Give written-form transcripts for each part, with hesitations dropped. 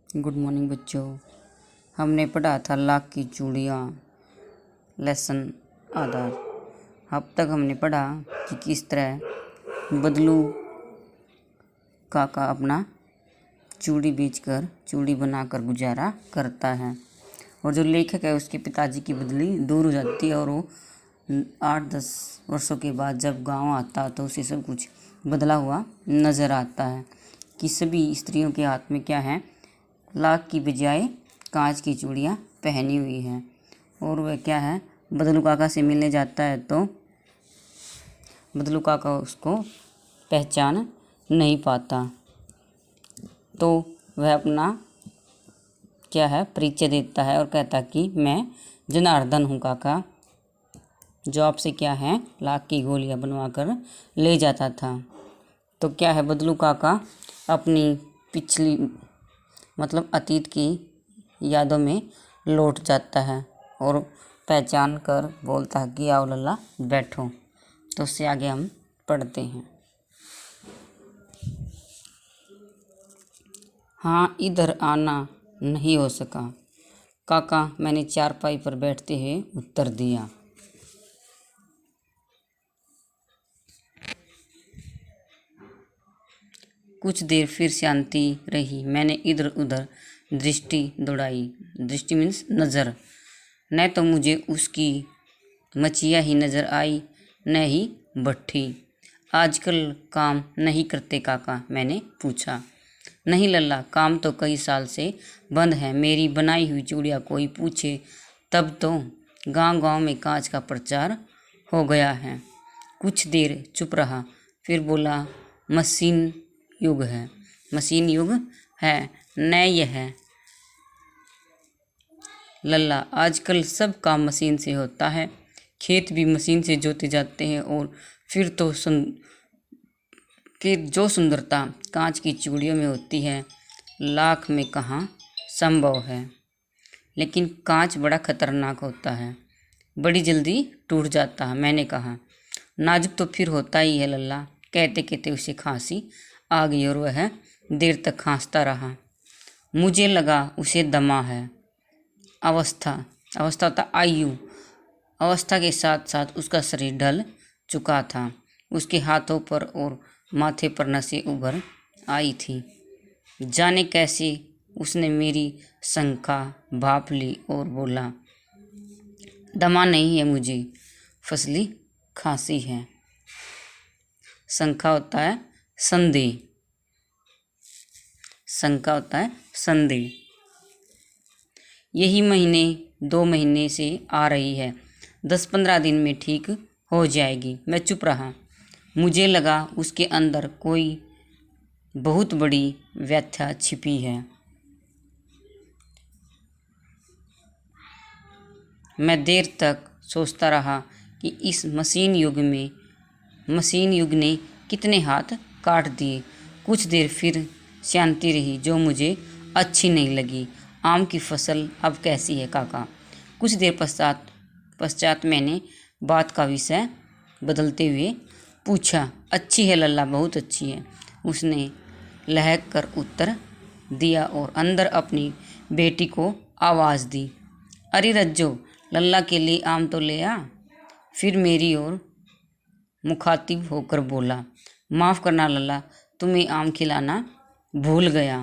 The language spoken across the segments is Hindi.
गुड मॉर्निंग बच्चों। हमने पढ़ा था लाख की चूड़ियाँ लेसन आधार। अब तक हमने पढ़ा कि किस तरह बदलू काका अपना चूड़ी बेचकर चूड़ी बनाकर गुजारा करता है, और जो लेखक है उसके पिताजी की बदली दूर हो जाती है और वो 8-10 वर्षों के बाद जब गांव आता तो उसे सब कुछ बदला हुआ नज़र आता है कि सभी स्त्रियों के हाथ में क्या है, लाख की बजाय कांच की चूड़ियाँ पहनी हुई हैं। और वह क्या है, बदलू काका से मिलने जाता है तो बदलू काका उसको पहचान नहीं पाता, तो वह अपना क्या है परिचय देता है और कहता कि मैं जनार्दन हूँ काका, जो आपसे क्या है लाख की गोलियाँ बनवा कर ले जाता था। तो क्या है, बदलू काका अपनी पिछली अतीत की यादों में लौट जाता है और पहचान कर बोलता है कि आओ लल्ला बैठो। तो उससे आगे हम पढ़ते हैं। हाँ, इधर आना नहीं हो सका काका, मैंने चारपाई पर बैठते हुए उत्तर दिया। कुछ देर फिर शांति रही। मैंने इधर उधर दृष्टि दौड़ाई। दृष्टि मीन्स नज़र। न तो मुझे उसकी मचिया ही नज़र आई, न ही भट्ठी। आजकल काम नहीं करते काका, मैंने पूछा। नहीं लल्ला, काम तो कई साल से बंद है। मेरी बनाई हुई चूड़ियाँ कोई पूछे तब तो गांव गांव में कांच का प्रचार हो गया है। कुछ देर चुप रहा, फिर बोला, मशीन युग है। मशीन युग है न यह लल्ला, आजकल सब काम मशीन से होता है। खेत भी मशीन से जोते जाते हैं, और फिर तो जो सुंदरता कांच की चूड़ियों में होती है लाख में कहाँ संभव है। लेकिन कांच बड़ा खतरनाक होता है, बड़ी जल्दी टूट जाता है। मैंने कहा, नाजुक तो फिर होता ही है लल्ला। कहते कहते उसे खांसी आ गई और वह देर तक खांसता रहा। मुझे लगा उसे दमा है। अवस्था होता आयु। अवस्था के साथ साथ उसका शरीर ढल चुका था। उसके हाथों पर और माथे पर नसें उभर आई थी। जाने कैसे उसने मेरी शंका भाप ली और बोला, दमा नहीं है मुझे, फसली खांसी है। शंका होता है संदेह। शंका होता है संदेह। यही महीने 2 महीने से आ रही है। 10-15 दिन में ठीक हो जाएगी। मैं चुप रहा। मुझे लगा उसके अंदर कोई बहुत बड़ी व्यथा छिपी है। मैं देर तक सोचता रहा कि इस मशीन युग ने कितने हाथ काट दिए। कुछ देर फिर शांति रही, जो मुझे अच्छी नहीं लगी। आम की फसल अब कैसी है काका? कुछ देर पश्चात मैंने बात का विषय बदलते हुए पूछा। अच्छी है लल्ला, बहुत अच्छी है, उसने लहक कर उत्तर दिया और अंदर अपनी बेटी को आवाज़ दी। अरे रज्जो, लल्ला के लिए आम तो ले आ। फिर मेरी ओर मुखातिब होकर बोला, माफ़ करना लल्ला, तुम्हें आम खिलाना भूल गया।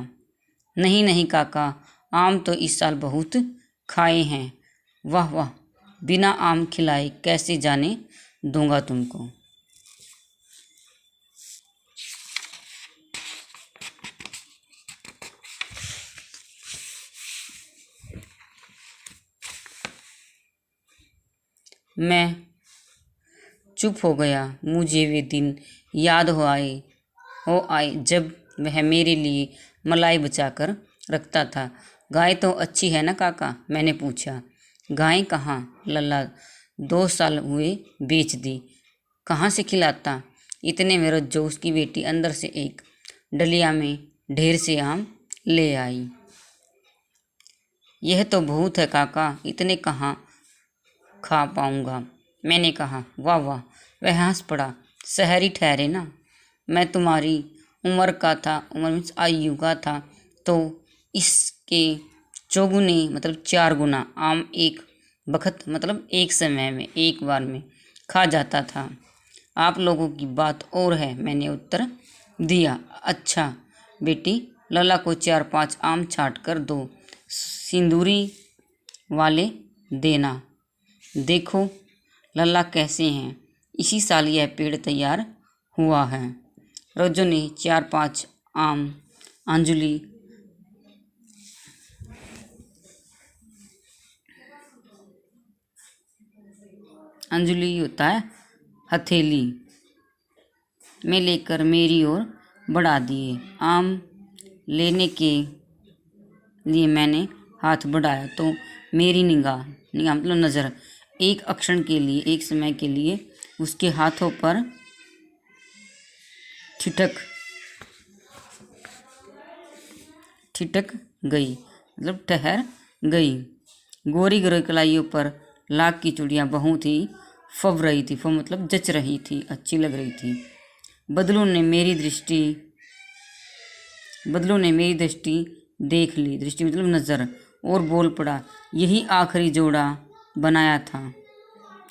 नहीं नहीं काका, आम तो इस साल बहुत खाए हैं। वाह वाह, बिना आम खिलाए कैसे जाने दूंगा तुमको। मैं चुप हो गया। मुझे वे दिन याद हो आए जब वह मेरे लिए मलाई बचाकर रखता था। गाय तो अच्छी है ना काका, मैंने पूछा। गाय कहाँ लल्ला, 2 साल हुए बेच दी। कहाँ से खिलाता? इतने में रज्जो, उसकी बेटी, अंदर से एक डलिया में ढेर से आम ले आई। यह तो बहुत है काका, इतने कहाँ खा पाऊंगा, मैंने कहा। वाह वाह, वह हंस पड़ा। शहरी ठहरे ना, मैं तुम्हारी उम्र का था, उम्र मीन्स आयु का था, तो इस के चौगुने मतलब 4 गुना आम एक बखत मतलब एक समय में, एक बार में खा जाता था। आप लोगों की बात और है, मैंने उत्तर दिया। अच्छा बेटी, लला को 4-5 आम छाँट कर दो, सिंदूरी वाले देना। देखो लल्ला कैसे हैं, इसी साल यह पेड़ तैयार हुआ है। रोजो ने 4-5 आम अंजलि होता है हथेली में लेकर मेरी ओर बढ़ा दिए। आम लेने के लिए मैंने हाथ बढ़ाया तो मेरी निगाह मतलब नज़र एक क्षण के लिए, एक समय के लिए उसके हाथों पर ठिठक गई मतलब ठहर गई। गोरी गोरी कलाइयों पर लाख की चूड़ियाँ बहुत ही फब रही थी। फब मतलब जच रही थी, अच्छी लग रही थी। बदलू ने मेरी दृष्टि देख ली, दृष्टि मतलब नज़र, और बोल पड़ा, यही आखिरी जोड़ा बनाया था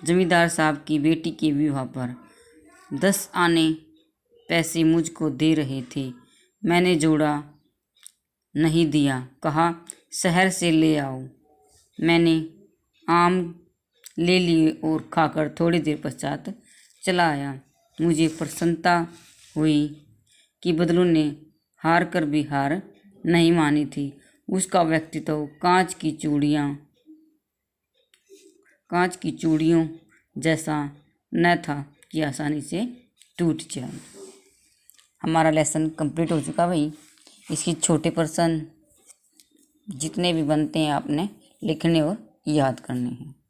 जमींदार साहब की बेटी के विवाह पर। 10 आने पैसे मुझको दे रहे थे, मैंने जोड़ा नहीं दिया, कहा शहर से ले आओ। मैंने आम ले लिए और खाकर थोड़ी देर पश्चात चला आया। मुझे प्रसन्नता हुई कि बदलू ने हार कर भी हार नहीं मानी थी। उसका व्यक्तित्व कांच की चूड़ियों जैसा न था कि आसानी से टूट जाए। हमारा लेसन कंप्लीट हो चुका भाई। इसकी छोटे प्रश्न जितने भी बनते हैं आपने लिखने और याद करने हैं।